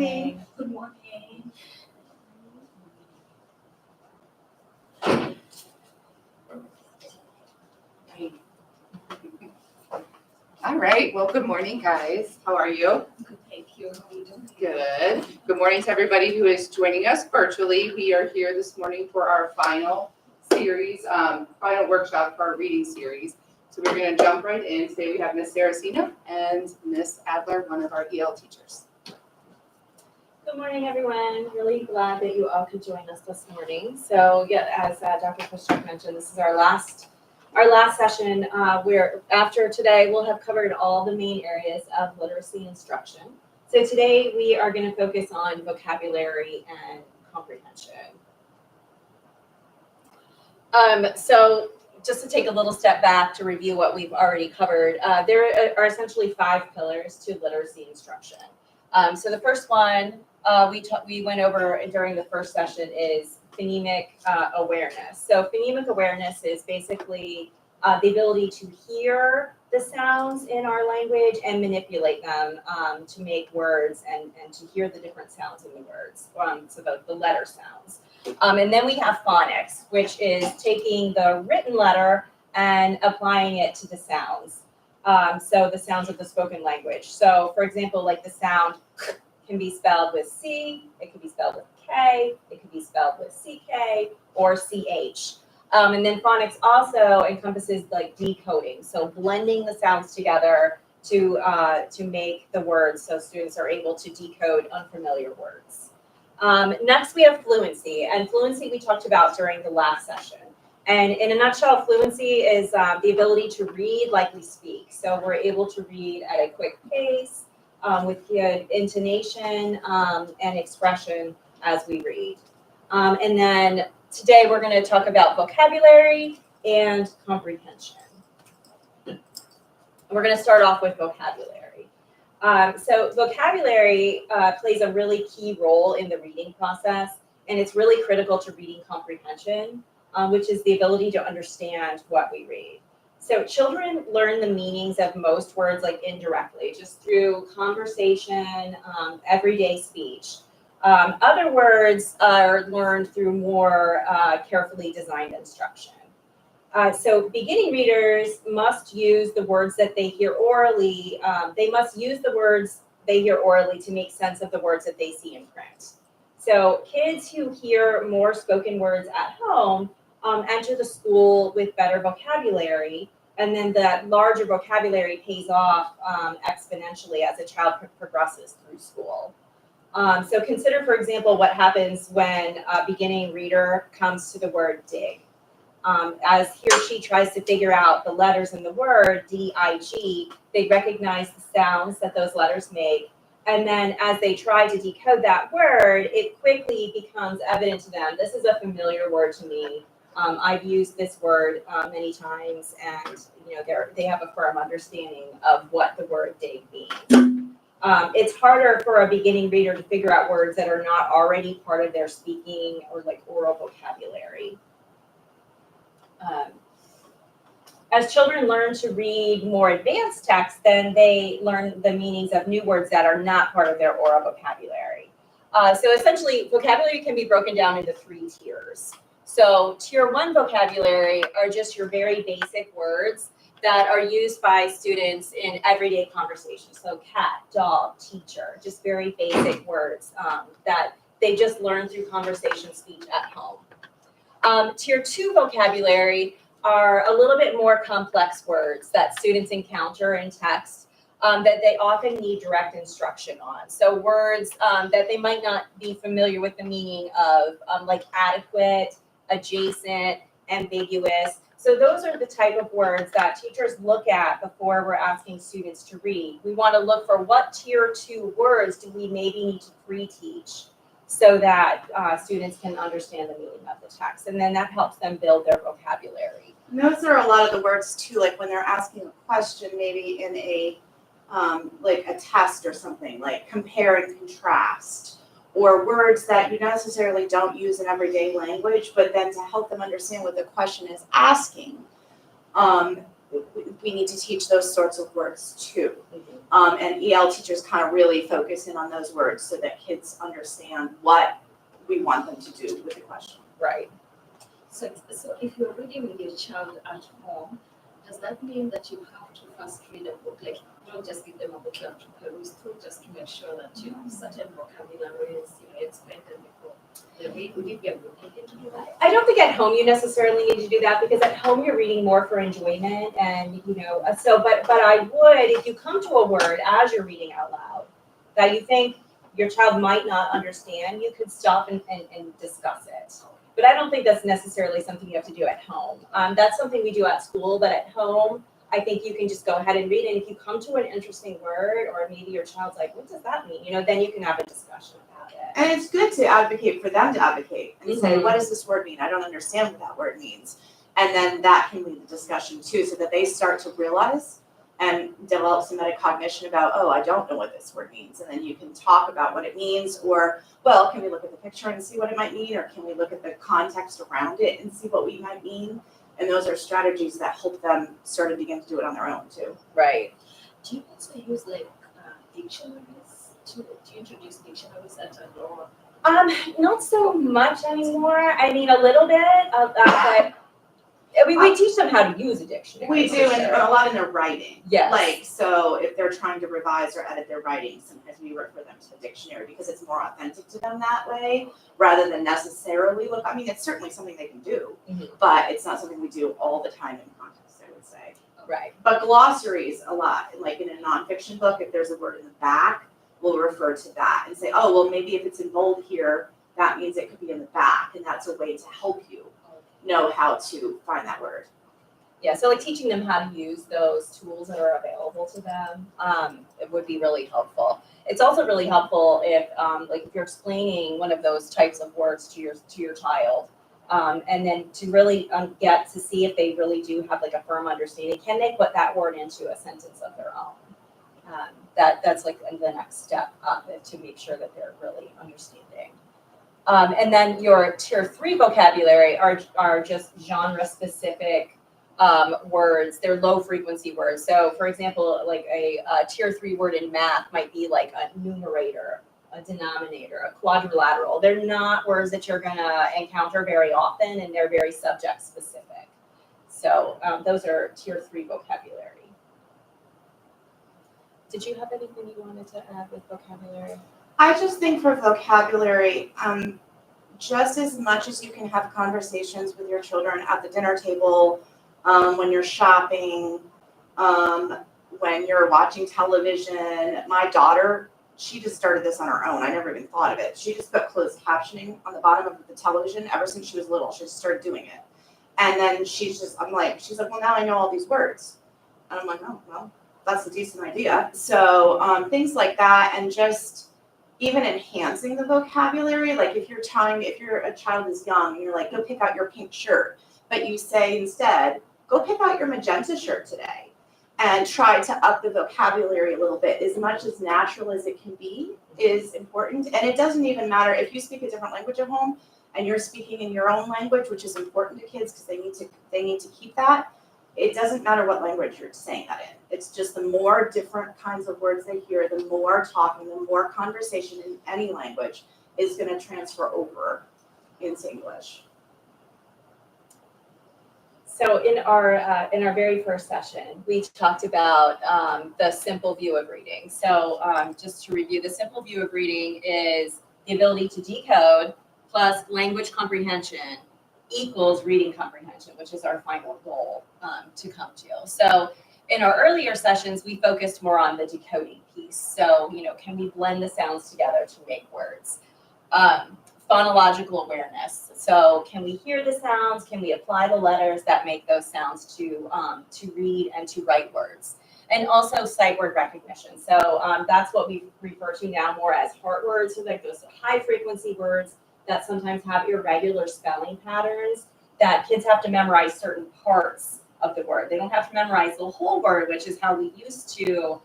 morning. Good morning. All right, well, good morning, guys. How are you? Good, thank you. How are you doing? Good. Good morning to everybody who is joining us virtually. We are here this morning for our final series, final workshop for our reading series. So we're going to jump right in. Today we have Miss Saracina and Miss Adler, one of our EL teachers. Good morning, everyone. Really glad that you all could join us this morning. So, yeah, as Dr. Kushchuk mentioned, this is our last session. Where after today, we'll have covered all the main areas of literacy instruction. So today we are going to focus on vocabulary and comprehension. So just to take a little step back to review what we've already covered, there are essentially 5 pillars to literacy instruction. So the first one we went over during the first session is phonemic awareness. So phonemic awareness is basically the ability to hear the sounds in our language and manipulate them to make words and to hear the different sounds in the words, so the letter sounds. And then we have phonics, which is taking the written letter and applying it to the sounds. So the sounds of the spoken language. So for example, like the sound can be spelled with C, it can be spelled with K, it can be spelled with CK or CH. And then phonics also encompasses like decoding, so blending the sounds together to make the words so students are able to decode unfamiliar words. Next, we have fluency, and fluency we talked about during the last session. And in a nutshell, fluency is the ability to read like we speak. So we're able to read at a quick pace with good intonation and expression as we read. And then today we're going to talk about vocabulary and comprehension. We're going to start off with vocabulary. So vocabulary plays a really key role in the reading process, and it's really critical to reading comprehension, which is the ability to understand what we read. So children learn the meanings of most words like indirectly, just through conversation, everyday speech. Other words are learned through more carefully designed instruction. So beginning readers must use the words that they hear orally. They must use the words they hear orally to make sense of the words that they see in print. So kids who hear more spoken words at home enter the school with better vocabulary, and then that larger vocabulary pays off exponentially as a child progresses through school. So consider, for example, what happens when a beginning reader comes to the word dig. As he or she tries to figure out the letters in the word, D-I-G, they recognize the sounds that those letters make. And then as they try to decode that word, it quickly becomes evident to them, this is a familiar word to me. I've used this word many times, and they have a firm understanding of what the word dig means. It's harder for a beginning reader to figure out words that are not already part of their speaking or like oral vocabulary. As children learn to read more advanced texts, then they learn the meanings of new words that are not part of their oral vocabulary. So essentially, vocabulary can be broken down into 3 tiers. So tier 1 vocabulary are just your very basic words that are used by students in everyday conversation. So cat, dog, teacher, just very basic words that they just learn through conversation speech at home. Tier 2 vocabulary are a little bit more complex words that students encounter in text that they often need direct instruction on. So words that they might not be familiar with the meaning of, like adequate, adjacent, ambiguous. So those are the type of words that teachers look at before we're asking students to read. We want to look for what tier 2 words do we maybe need to pre-teach so that students can understand the meaning of the text. And then that helps them build their vocabulary. And those are a lot of the words too, like when they're asking a question, maybe in a like a test or something, like compare and contrast, or words that you necessarily don't use in everyday language, but then to help them understand what the question is asking, we need to teach those sorts of words too. And EL teachers kind of really focus in on those words so that kids understand what we want them to do with the question. Right. So if you're reading with your child at home, does that mean that you have to first read a book? Like, don't just give them a book you have to peruse through, just to make sure that certain vocabulary is explained before they read? Would it be a good idea to do that? I don't think at home you necessarily need to do that, because at home you're reading more for enjoyment, and but I would, if you come to a word as you're reading out loud that you think your child might not understand, you could stop and discuss it. But I don't think that's necessarily something you have to do at home. That's something we do at school, but at home, I think you can just go ahead and read it. And if you come to an interesting word, or maybe your child's like, what does that mean? Then you can have a discussion about it. And it's good to advocate for them to advocate and say, what does this word mean? I don't understand what that word means. And then that can lead the discussion too, so that they start to realize and develop some metacognition about, oh, I don't know what this word means. And then you can talk about what it means, or, well, can we look at the picture and see what it might mean? Or can we look at the context around it and see what we might mean? And those are strategies that help them sort of begin to do it on their own too. Right. Do you also use dictionaries? Do you introduce dictionaries at all? Not so much anymore. I mean, a little bit, but we teach them how to use a dictionary. We do, and a lot in their writing. Yes. So if they're trying to revise or edit their writing, sometimes we refer them to the dictionary because it's more authentic to them that way, rather than necessarily look. I mean, it's certainly something they can do, but it's not something we do all the time in context, I would say. Right. But glossaries a lot, like in a nonfiction book, if there's a word in the back, we'll refer to that and say, oh, well, maybe if it's in bold here, that means it could be in the back, and that's a way to help you know how to find that word. Yeah, so teaching them how to use those tools that are available to them, it would be really helpful. It's also really helpful if if you're explaining one of those types of words to your child, and then to really get to see if they really do have a firm understanding. Can they put that word into a sentence of their own? That's the next step up, to make sure that they're really understanding. And then your tier 3 vocabulary are just genre specific words. They're low frequency words. So for example, a tier 3 word in math might be like a numerator, a denominator, a quadrilateral. They're not words that you're gonna encounter very often, and they're very subject specific. So those are tier 3 vocabulary. Did you have anything you wanted to add with vocabulary? I just think for vocabulary, just as much as you can have conversations with your children at the dinner table, when you're shopping, when you're watching television. My daughter, she just started this on her own. I never even thought of it. She just put closed captioning on the bottom of the television ever since she was little. She just started doing it. And then she's like, well, now I know all these words. And I'm like, oh, well, that's a decent idea. So things like that, and just even enhancing the vocabulary. Like if your a child is young, and you're like, go pick out your pink shirt, but you say instead, go pick out your magenta shirt today, and try to up the vocabulary a little bit. As much as natural as it can be is important. And it doesn't even matter if you speak a different language at home and you're speaking in your own language, which is important to kids because they need to keep that. It doesn't matter what language you're saying that in. It's just the more different kinds of words they hear, the more talking, the more conversation in any language is going to transfer over into English. So in our very first session, we talked about the simple view of reading. So just to review, the simple view of reading is the ability to decode plus language comprehension equals reading comprehension, which is our final goal to come to. So in our earlier sessions, we focused more on the decoding piece. So, can we blend the sounds together to make words? Phonological awareness. So can we hear the sounds? Can we apply the letters that make those sounds to read and to write words? And also sight word recognition. So that's what we refer to now more as heart words, so like those high frequency words that sometimes have irregular spelling patterns that kids have to memorize certain parts of the word. They don't have to memorize the whole word, which is how we used to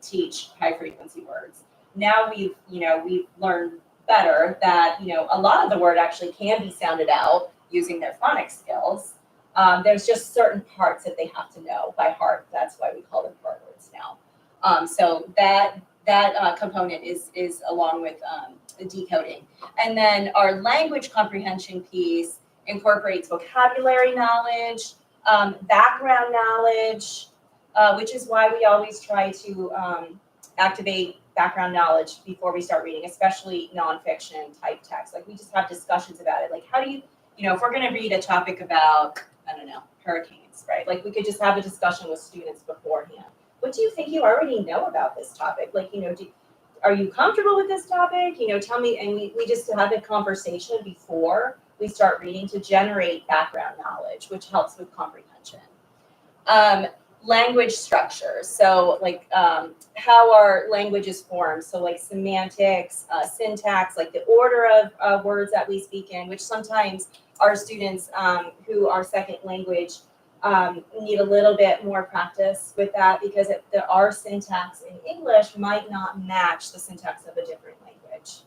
teach high frequency words. Now we've learned better that, a lot of the word actually can be sounded out using their phonics skills. There's just certain parts that they have to know by heart. That's why we call them heart words now. So that component is along with the decoding. And then our language comprehension piece incorporates vocabulary knowledge, background knowledge, which is why we always try to activate background knowledge before we start reading, especially nonfiction type text. Like we just have discussions about it. Like how do you, if we're going to read a topic about, I don't know, hurricanes, right? Like we could just have a discussion with students beforehand. What do you think you already know about this topic? Like, are you comfortable with this topic? Tell me, and we just have a conversation before we start reading to generate background knowledge, which helps with comprehension. Language structures, so like how our language is formed, so like semantics, syntax, like the order of words that we speak in, which sometimes our students who are second language need a little bit more practice with that, because our syntax in English might not match the syntax of a different language.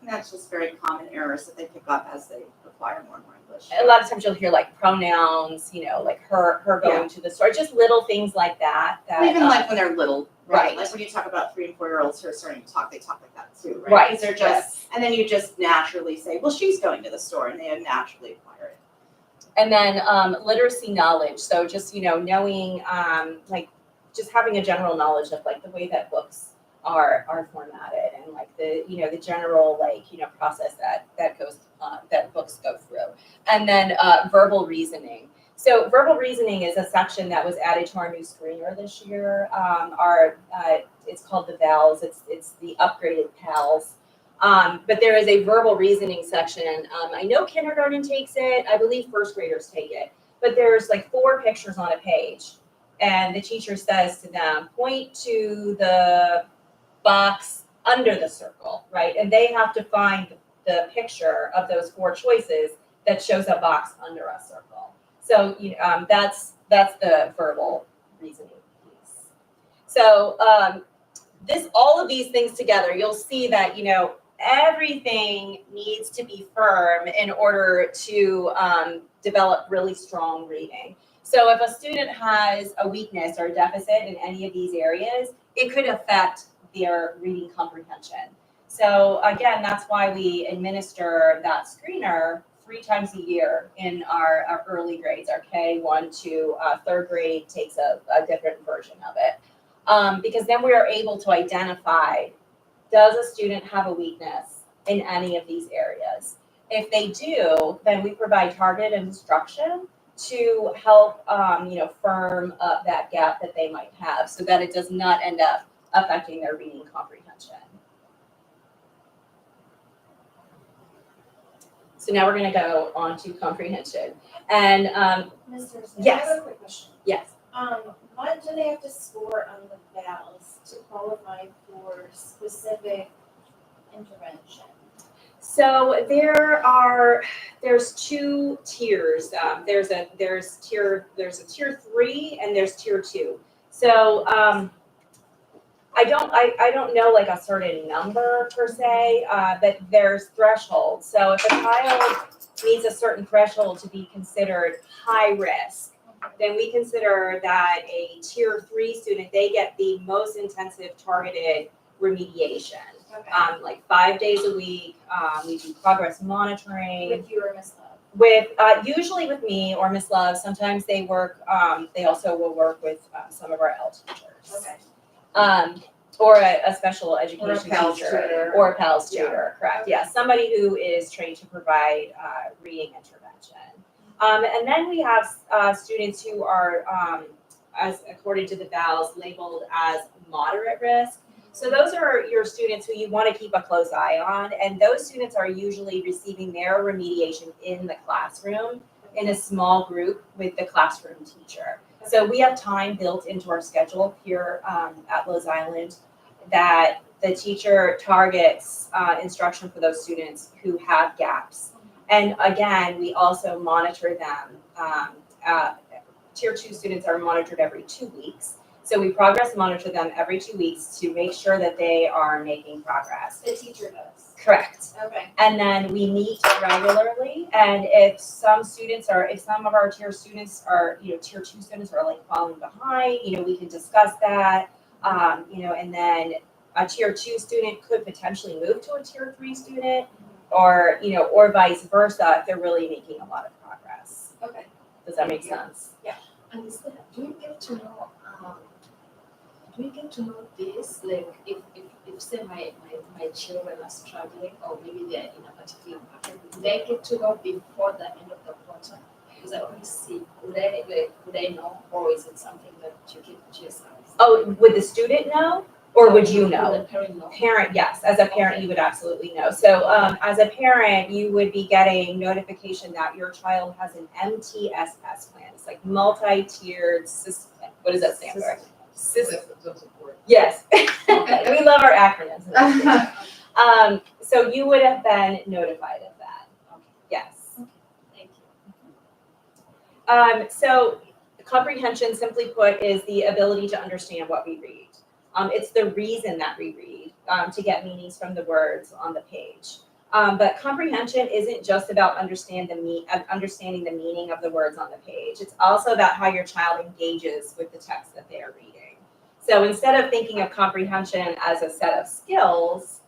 And that's just very common errors that they pick up as they acquire more and more English. A lot of times you'll hear like pronouns, like her going to the store, just little things like that. Even like when they're little, right? Right. Like when you talk about 3 and 4 year olds who are starting to talk, they talk like that too, right? Right. Because they're just, and then you just naturally say, well, she's going to the store, and they naturally acquire it. And then literacy knowledge. So just, knowing, like just having a general knowledge of like the way that books are formatted, and like the, the general process that goes, that books go through. And then verbal reasoning. So verbal reasoning is a section that was added to our new screener this year. It's called the VALs. It's the upgraded PALs. But there is a verbal reasoning section. I know kindergarten takes it. I believe first graders take it. But there's like 4 pictures on a page. And the teacher says to them, point to the box under the circle, right? And they have to find the picture of those 4 choices that shows a box under a circle. So that's the verbal reasoning piece. So all of these things together, you'll see that, everything needs to be firm in order to develop really strong reading. So if a student has a weakness or a deficit in any of these areas, it could affect their reading comprehension. So again, that's why we administer that screener 3 times a year in our early grades. Our K1 to 3rd grade takes a different version of it. Because then we are able to identify, does a student have a weakness in any of these areas? If they do, then we provide targeted instruction to help firm up that gap that they might have, so that it does not end up affecting their reading comprehension. So now we're going to go on to comprehension. And Mr. Smith, yes. I have a quick question. yes, What do they have to score on the VALs to qualify for specific intervention? so there's 2 tiers. There's tier 3 and there's tier 2. So I don't know like a certain number per se, but there's thresholds. So if a child meets a certain threshold to be considered high risk, then we consider that a tier 3 student, they get the most intensive targeted remediation. Okay. Like 5 days a week. We do progress monitoring. With you or Ms. Love? With usually with me or Miss Love. Sometimes they work. They also will work with some of our L teachers. Okay. Or a special education Or a PALS teacher, tutor. or a PALS Yeah. tutor. Correct. Okay. Yeah, somebody who is trained to provide reading intervention. And then we have students who are, as according to the VALs, labeled as moderate risk. So those are your students who you want to keep a close eye on, and those students are usually receiving their remediation in the classroom in a small group with the classroom teacher. So we have time built into our schedule here at Rose Island that the teacher targets instruction for those students who have gaps. And again, we also monitor them. Tier 2 students are monitored every 2 weeks. So we progress monitor them every 2 weeks to make sure that they are making progress. The teacher does. Correct. Okay. And then we meet regularly. And if some of our tier students are, tier 2 students are like falling behind, we can discuss that. And then a tier 2 student could potentially move to a tier 3 student, or vice versa if they're really making a lot of progress. Okay. Does that make sense? And is there, do you get to know this, like if say my children are struggling or maybe they're in a particular market, do they get to know before the end of the quarter? Because I always see, would I know, or is it something that you keep to yourself? Oh, would the student know, or would you know? Would the parent know? Parent, yes. As a parent, you would absolutely know. So as a parent, you would be getting notification that your child has an MTSS plan. It's like multi-tiered system. What does that stand for? System. Yes. We love our acronyms. So you would have been notified of that. Yes. Thank you. So comprehension, simply put, is the ability to understand what we read. It's the reason that we read, to get meanings from the words on the page. But comprehension isn't just about understanding the meaning of the words on the page. It's also about how your child engages with the text that they are reading. So instead of thinking of comprehension as a set of skills,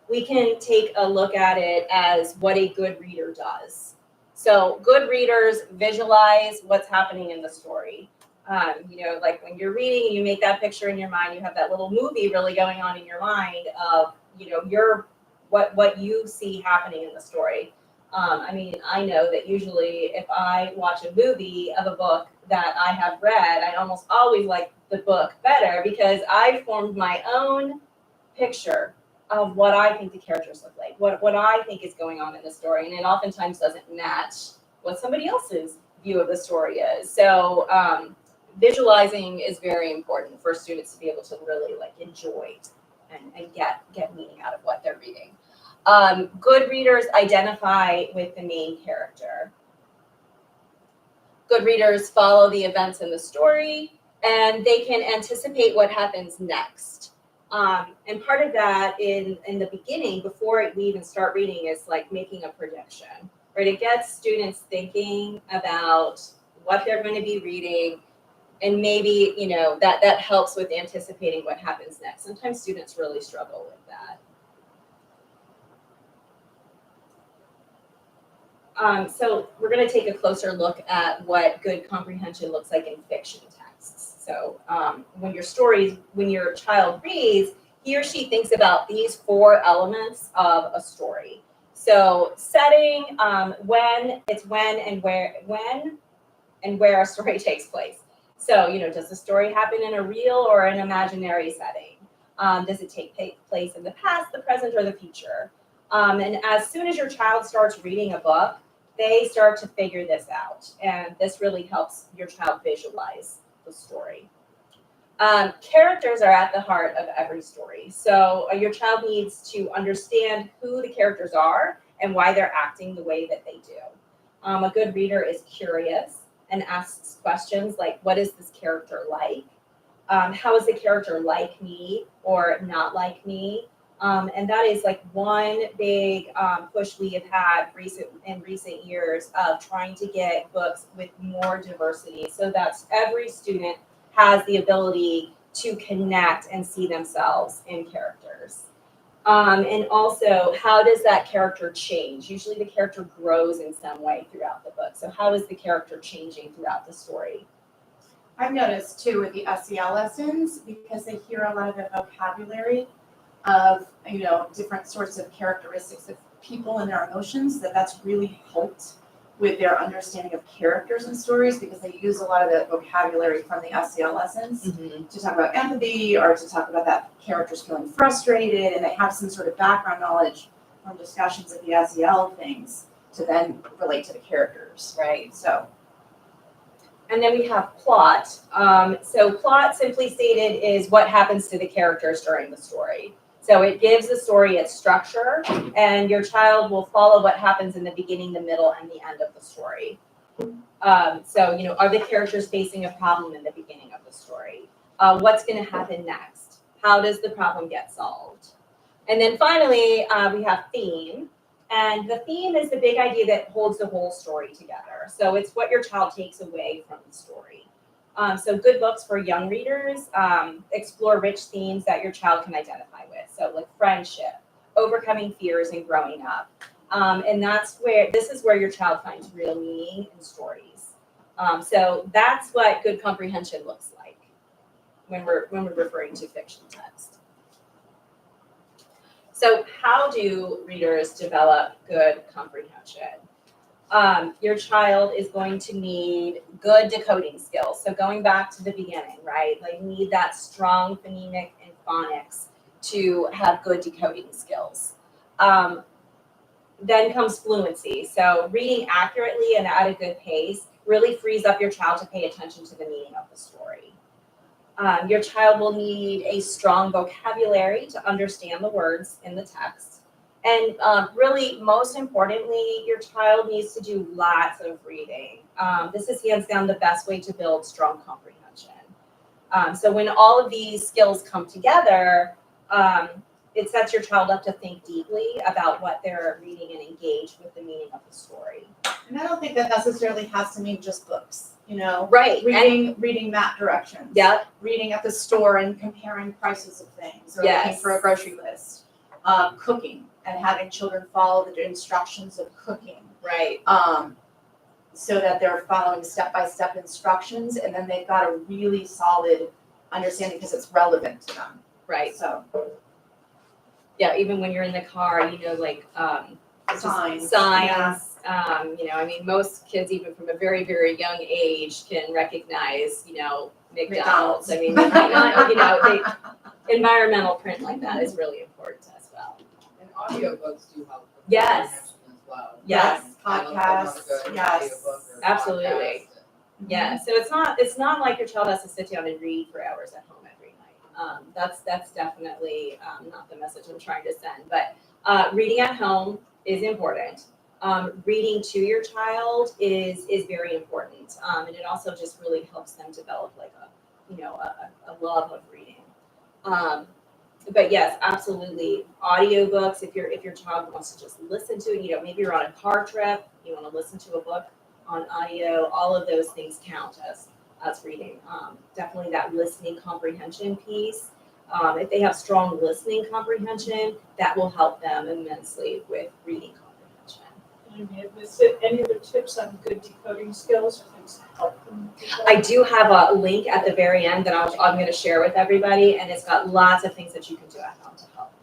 we can take a look at it as what a good reader does. So good readers visualize what's happening in the story. Like when you're reading, you make that picture in your mind, you have that little movie really going on in your mind of, what you see happening in the story. I know that usually if I watch a movie of a book that I have read, I almost always like the book better because I formed my own picture of what I think the characters look like, what I think is going on in the story, and it oftentimes doesn't match what somebody else's view of the story is. So visualizing is very important for students to be able to really enjoy and get meaning out of what they're reading. Good readers identify with the main character. Good readers follow the events in the story, and they can anticipate what happens next. And part of that in the beginning, before we even start reading, is like making a prediction, right? It gets students thinking about what they're going to be reading, and maybe, that helps with anticipating what happens next. Sometimes students really struggle with that. So we're going to take a closer look at what good comprehension looks like in fiction texts. So when your child reads, he or she thinks about these 4 elements of a story. So setting, when and where a story takes place. So, does the story happen in a real or an imaginary setting? Does it take place in the past, the present, or the future? And as soon as your child starts reading a book, they start to figure this out. And this really helps your child visualize the story. Characters are at the heart of every story. So your child needs to understand who the characters are and why they're acting the way that they do. A good reader is curious and asks questions like, what is this character like? How is the character like me or not like me? And that is one big push we have had in recent years of trying to get books with more diversity so that every student has the ability to connect and see themselves in characters. And also, how does that character change? Usually the character grows in some way throughout the book. So how is the character changing throughout the story? I've noticed too with the SEL lessons, because they hear a lot of the vocabulary of, different sorts of characteristics of people and their emotions, that's really helped with their understanding of characters and stories, because they use a lot of the vocabulary from the SEL lessons to talk about empathy or to talk about that character's feeling frustrated, and they have some sort of background knowledge from discussions of the SEL things to then relate to the characters. Right. So. And then we have plot. So plot, simply stated, is what happens to the characters during the story. So it gives the story its structure, and your child will follow what happens in the beginning, the middle, and the end of the story. So, are the characters facing a problem in the beginning of the story? What's going to happen next? How does the problem get solved? And then finally, we have theme. And the theme is the big idea that holds the whole story together. So it's what your child takes away from the story. So good books for young readers explore rich themes that your child can identify with. So like friendship, overcoming fears, and growing up. And this is where your child finds real meaning in stories. So that's what good comprehension looks like when we're referring to fiction text. So how do readers develop good comprehension? Your child is going to need good decoding skills. So going back to the beginning, right? They need that strong phonemic and phonics to have good decoding skills. Then comes fluency. So reading accurately and at a good pace really frees up your child to pay attention to the meaning of the story. Your child will need a strong vocabulary to understand the words in the text. And really, most importantly, your child needs to do lots of reading. This is hands down the best way to build strong comprehension. So when all of these skills come together, it sets your child up to think deeply about what they're reading and engage with the meaning of the story. And I don't think that necessarily has to mean just books, you know? Right. Reading map directions. Yep. Reading at the store and comparing prices of things, or Yes. looking for a grocery list. Cooking and having children follow the instructions of cooking. Right. So that they're following step-by-step instructions, and then they've got a really solid understanding because it's relevant to them. Right. So Yeah, even when you're in the car, you know, like just Signs, signs. You know, I mean, most kids, even from a very, very young age, can recognize, you know, McDonald's. I mean, they might not, you know, environmental print like that is really important as well. And audiobooks do help with Yes. comprehension as well. Yes. Podcasts, yes. Absolutely. Yeah, so it's not like your child has to sit down and read for hours at home every night. That's definitely not the message I'm trying to send. But reading at home is important. Reading to your child is very important, and it also just really helps them develop like a love of reading. But yes, absolutely, audiobooks. If your child wants to just listen to it, you know, maybe you're on a car trip, you want to listen to a book on audio. All of those things count as reading. Definitely that listening comprehension piece. If they have strong listening comprehension, that will help them immensely with reading comprehension. Any other tips on good decoding skills or things to help them? I do have a link at the very end that I'm going to share with everybody, and it's got lots of things that you can do at home to help.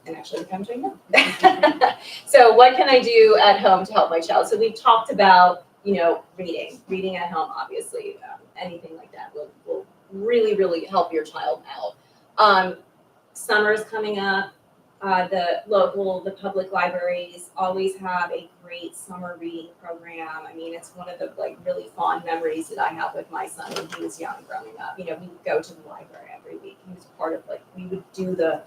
And actually, I'm doing that. So what can I do at home to help my child? So we've talked about, you know, reading at home, obviously. Anything like that will really, really help your child out. Summer's coming up. The public libraries always have a great summer reading program. I mean, it's one of the like really fond memories that I have with my son when he was young growing up. You know, we would go to the library every week. He was part of we would do the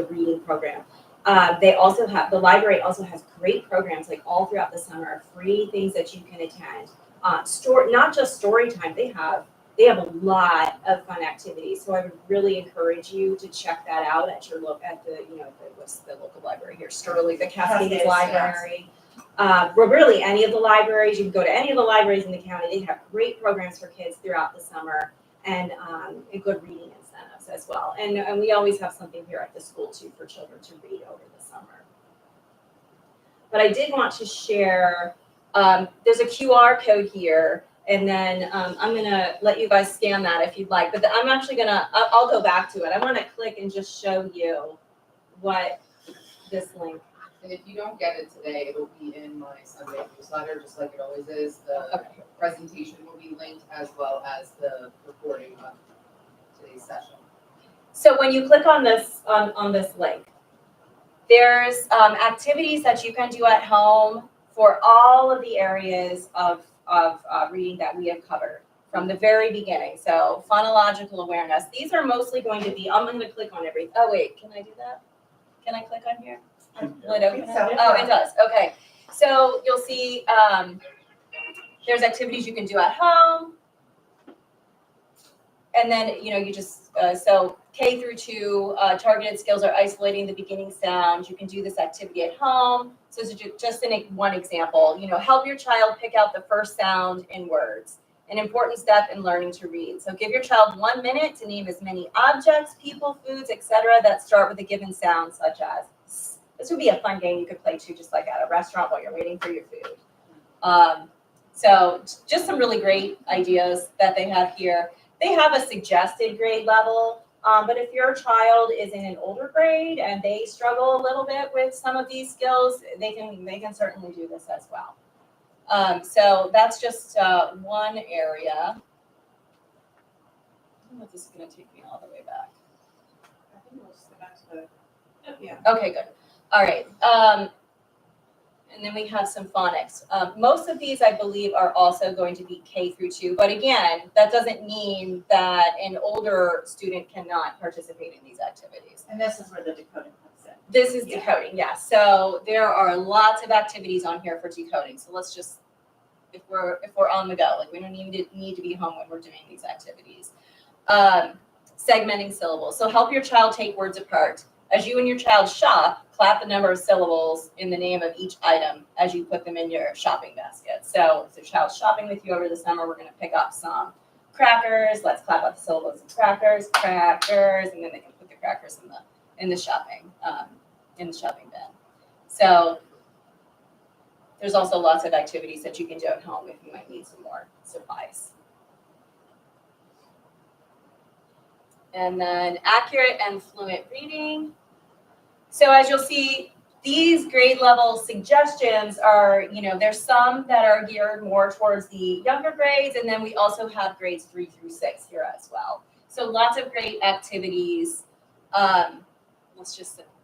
reading program. The library also has great programs like all throughout the summer, free things that you can attend. Not just story time, they have a lot of fun activities. So I would really encourage you to check that out at the what's the local library here? Sterling, the Cascades Library. Well, really any of the libraries, you can go to any of the libraries in the county. They have great programs for kids throughout the summer and a good reading incentives as well. And we always have something here at the school too for children to read over the summer. But I did want to share, there's a QR code here. And then I'm going to let you guys scan that if you'd like. But I'm actually I'll go back to it. I want to click and just show you what this link. And if you don't get it today, it'll be in my Sunday newsletter, just like it always is. The presentation will be linked as well as the recording of today's session. So when you click on this link, there's activities that you can do at home for all of the areas of reading that we have covered from the very beginning. So phonological awareness. These are mostly going to be, I'm going to click on everything. Oh, wait, can I do that? Can I click on here? Will it open So, it? Oh, it does. Okay. So you'll see there's activities you can do at home. and then, you just, so K through 2, targeted skills are isolating the beginning sound. You can do this activity at home. So just one example, help your child pick out the first sound in words, an important step in learning to read. So give your child 1 minute to name as many objects, people, foods, etc. that start with a given sound, such as S. This would be a fun game you could play too, just like at a restaurant while you're waiting for your food. So just some really great ideas that they have here. They have a suggested grade level, but if your child is in an older grade and they struggle a little bit with some of these skills, they can certainly do this as well. So that's just one area. I don't know if this is going to take me all the way back. I think we'll just go back to the, yeah. Okay, good. All right. And then we have some phonics. Most of these, I believe, are also going to be K through 2. But again, that doesn't mean that an older student cannot participate in these activities. And this is where the decoding comes in. This is Yeah. decoding, yes. So there are lots of activities on here for decoding. So let's just, if we're on the go, like we don't need to be home when we're doing these activities. Segmenting syllables. So help your child take words apart. As you and your child shop, clap the number of syllables in the name of each item as you put them in your shopping basket. So if the child's shopping with you over the summer, we're going to pick up some crackers. Let's clap out the syllables of crackers, and then they can put the crackers in the shopping bin. So there's also lots of activities that you can do at home if you might need some more supplies. And then accurate and fluent reading. So as you'll see, these grade level suggestions are, there's some that are geared more towards the younger grades, and then we also have grades 3 through 6 here as well. So lots of great activities.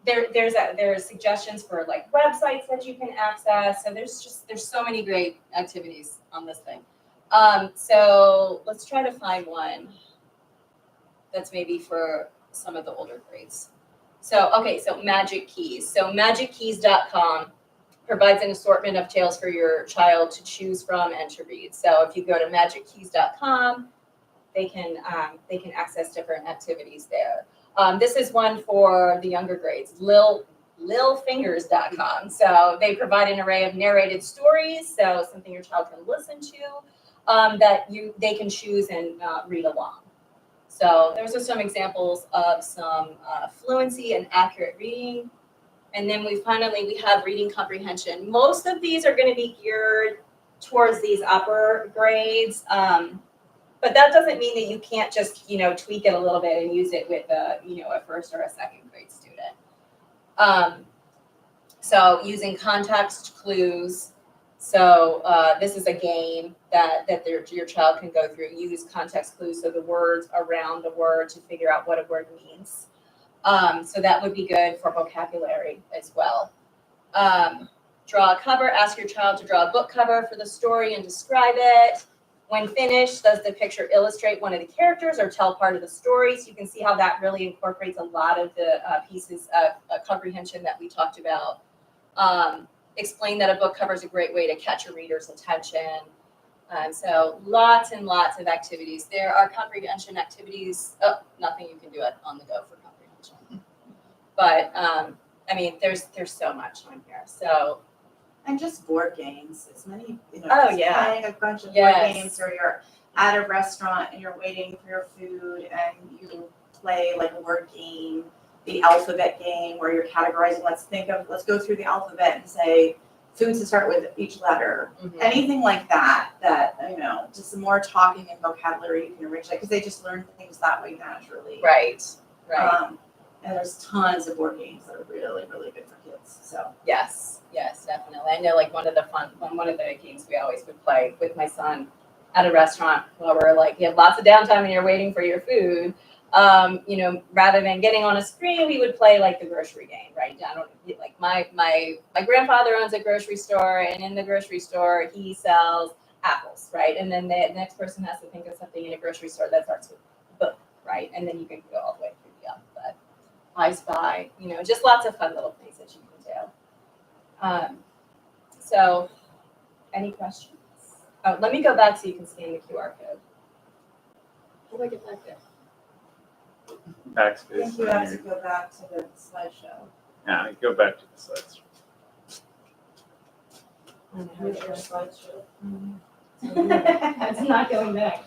There's suggestions for like websites that you can access. So there's so many great activities on this thing. So let's try to find one that's maybe for some of the older grades. So Magic Keys. So magickeys.com provides an assortment of tales for your child to choose from and to read. So if you go to magickeys.com, they can access different activities there. This is one for the younger grades, lilfingers.com. So they provide an array of narrated stories, so something your child can listen to, they can choose and read along. So those are some examples of some fluency and accurate reading. And then we have reading comprehension. Most of these are going to be geared towards these upper grades. But that doesn't mean that you can't just, tweak it a little bit and use it with a first or a second grade student. So using context clues. So this is a game that your child can go through. Use context clues, so the words around the word to figure out what a word means. So that would be good for vocabulary as well. Draw a cover. Ask your child to draw a book cover for the story and describe it. When finished, does the picture illustrate one of the characters or tell part of the story? So you can see how that really incorporates a lot of the pieces of comprehension that we talked about. Explain that a book cover is a great way to catch a reader's attention. So lots and lots of activities. There are comprehension activities. Oh, nothing you can do it on the go for comprehension. But there's so much on here. So. And just board games. As many, Oh, yeah. playing a bunch of Yes. board games, or you're at a restaurant and you're waiting for your food and you play like a word game, the alphabet game where you're categorizing. Let's go through the alphabet and say foods that start with each letter. Mhm. Anything like that, just some more talking and vocabulary you can enrich, because they just learn things that way naturally. Right. And there's tons of board games that are really, really good for kids. So Yes, definitely. I know, like one of the games we always would play with my son at a restaurant where we're like, you have lots of downtime and you're waiting for your food. Rather than getting on a screen, we would play like the grocery game, right? My grandfather owns a grocery store, and in the grocery store he sells apples, right? And then the next person has to think of something in a grocery store that starts with book, right? And then you can go all the way through the alphabet. I Spy, just lots of fun little things that you can do. So any questions? Oh, let me go back so you can scan the QR code. How do I get back there? I Backspace. think you have to go back to the slideshow. Yeah, go back to the slides. Here's your slideshow. It's not going back.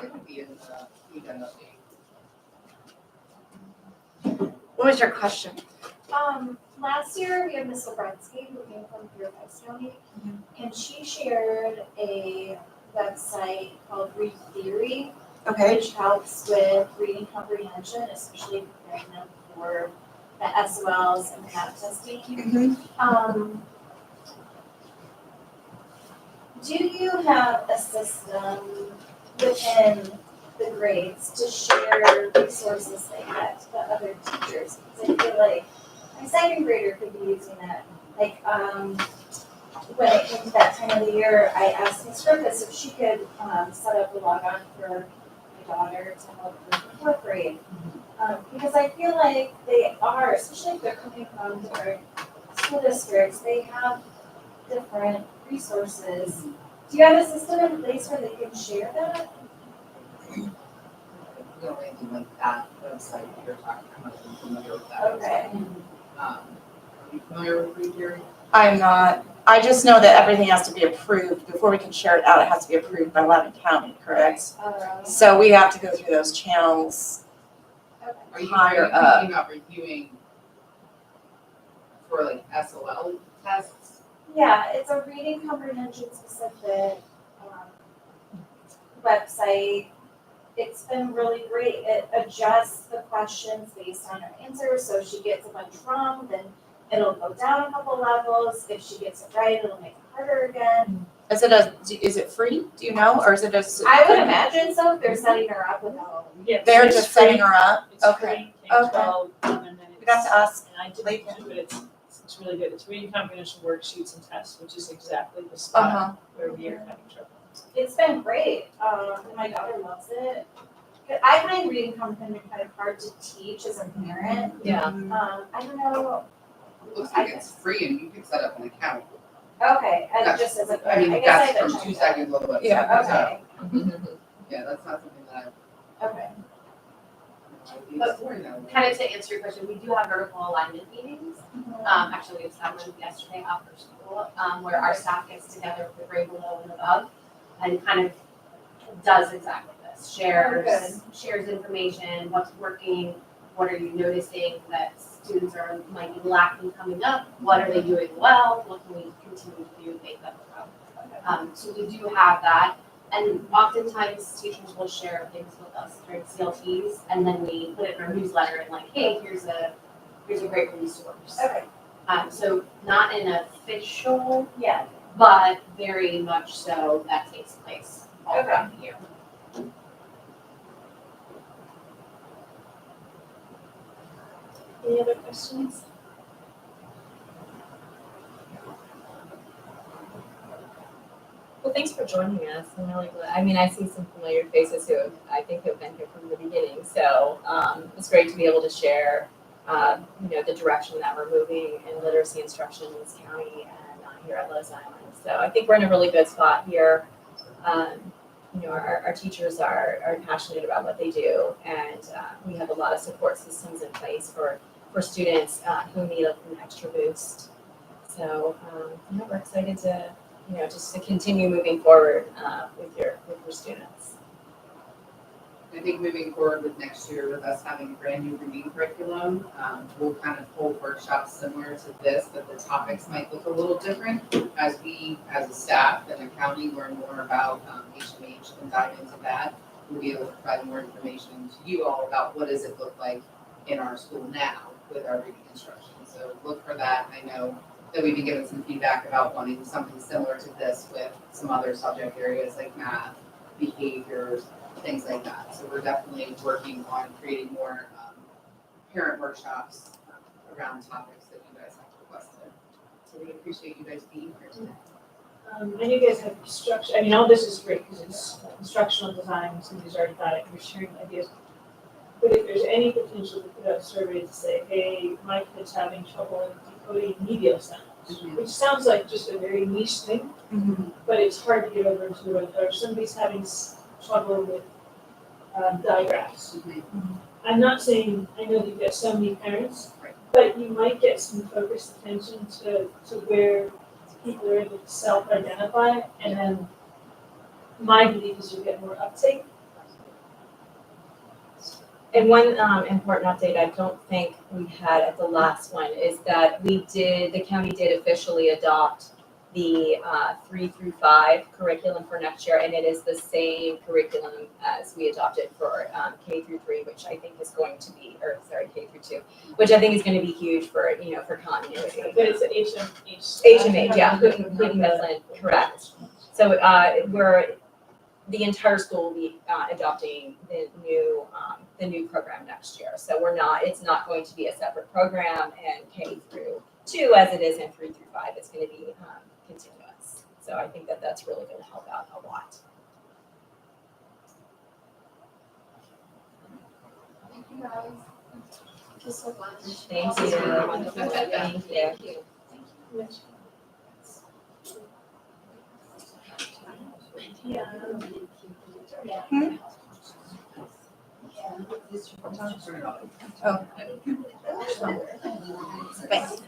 It would be in the weekend update. What was your question? Last year, we had Miss Lebrensky, who came from Fairfax County, and she shared a website called Read Theory, Okay. which helps with reading comprehension, especially preparing them for the SOLs and MAP testing. Mm-hmm. Do you have a system within the grades to share resources they get to other teachers? Because I feel like my second grader could be using it. Like, when it came to that time of the year, I asked Ms. Griffiths if she could set up a logon for my daughter to help her with fourth grade. Because I feel like they are, especially if they're coming from different school districts, they have different resources. Do you have a system in place where they can share that? We don't really do like that website that you're talking about. I'm familiar with that. Okay. Are you familiar with Read Theory? I'm not. I just know that everything has to be approved. Before we can share it out, it has to be approved by Loudoun County, correct? So we have to go through those channels. Are you Higher thinking about reviewing for like SOL tests? Yeah, it's a reading comprehension specific website. It's been really great. It adjusts the questions based on her answers. So if she gets a bunch wrong, then it'll go down a couple levels. If she gets it right, it'll make it harder again. Is it free? Do you know, or is it just? I would imagine so if they're setting her up with all. Yeah, They're it's just free. setting her up. It's Okay. free, K Okay. 12, and then We'd have it's, to ask. and I didn't Lincoln. do it, it's really good. It's reading comprehension worksheets and tests, which is exactly the spot where we are having trouble. It's been great. And my daughter loves it. I find reading comprehension kind of hard to teach as a parent. Yeah. I don't know. It looks like it's free and you can set up an account. Okay, and That's- just as a I parent, mean, I guess I that's haven't from 2 checked that. seconds on the website. Yeah. Okay, Yeah, that's not something that okay. I'd be But exploring that. Kind of to answer your question, we do have vertical alignment meetings. Actually, we just had one yesterday after school, where our staff gets together with the grade below and above and kind of does exactly this, shares information, what's working, what are you noticing that students might be lacking coming up, what are they doing well, what can we continue to do, make them grow. So we do have that. And oftentimes teachers will share things with us during CLTs, and then we put it in our newsletter and like, hey, here's a great resource. Okay, So not an official, yeah, but very much so that takes place all throughout the year. Any other questions? Well, thanks for joining us. I'm really glad. I mean, I see some familiar faces who I think have been here from the beginning. So it's great to be able to share, the direction that we're moving in literacy instruction in this county and here at Lowe's Island. So I think we're in a really good spot here. Our teachers are passionate about what they do, and we have a lot of support systems in place for students who need an extra boost. So we're excited to just to continue moving forward with your students. I think moving forward with next year with us having a brand new reading curriculum, we'll kind of hold workshops similar to this, but the topics might look a little different as we, as a staff and a county, learn more about HMH and dive into that. We'll be able to provide more information to you all about what does it look like in our school now with our reading instruction. So look for that. I know that we've been given some feedback about wanting something similar to this with some other subject areas like math, behaviors, things like that. So we're definitely working on creating more parent workshops around topics that you guys have requested. So we appreciate you guys being here today. And you guys have structure, I mean, all this is great because it's instructional design, somebody's already got it, you're sharing ideas. But if there's any potential to put out a survey to say, hey, my kid's having trouble decoding media sounds, which sounds like just a very niche thing, but it's hard to get over to it, or somebody's having trouble with digraphs. I'm not saying, I know that you've got so many parents, but you might get some focused attention to where people are able to self-identify, and then my belief is you'll get more uptake. And one important update I don't think we had at the last one is that the county did officially adopt the 3 through 5 curriculum for next year, and it is the same curriculum as we adopted for K through 3, which I think is going to be, K through 2, which I think is going to be huge for, for continuity. But it's the HMH, yeah, Houghton Mifflin, correct. So the entire school will be adopting the new program next year. So it's not going to be a separate program in K through 2 as it is in 3 through 5. It's going to be continuous. So I think that that's really going to help out a lot. Thank you guys. Thank you so much. Thank you. Wonderful. Thank you. Oh. Thanks.